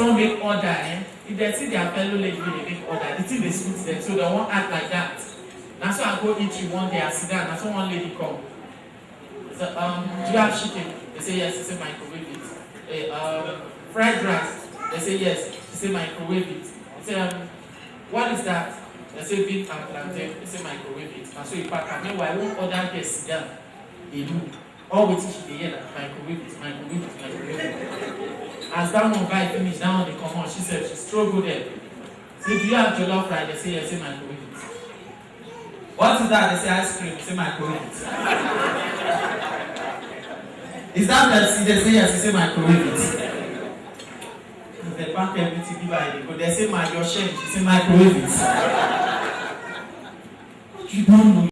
wan make order, if they see their fellow lady wey dey make order, the thing dey sweet them, so they wan act like that. Na so I go eat you one day, I sit down, na so one lady come. So, do you have chicken? They say yes. They say microwave it. Fried rice. They say yes. They say microwave it. They say, what is that? They say beef and plantain. They say microwave it. And so you pack am. Meanwhile, one other guest sit down. They do. All wetin she dey hear na microwave it, microwave it, microwave it. As that one buy finish, that one dey comot. She said she struggle there. Say, do you have jollof rice? They say yes. Say microwave it. What is that? They say ice cream. They say microwave it. Is that Pepsi? They say yes. They say microwave it. They pack everything, give her but they say your shame. She say microwave it. You don't know.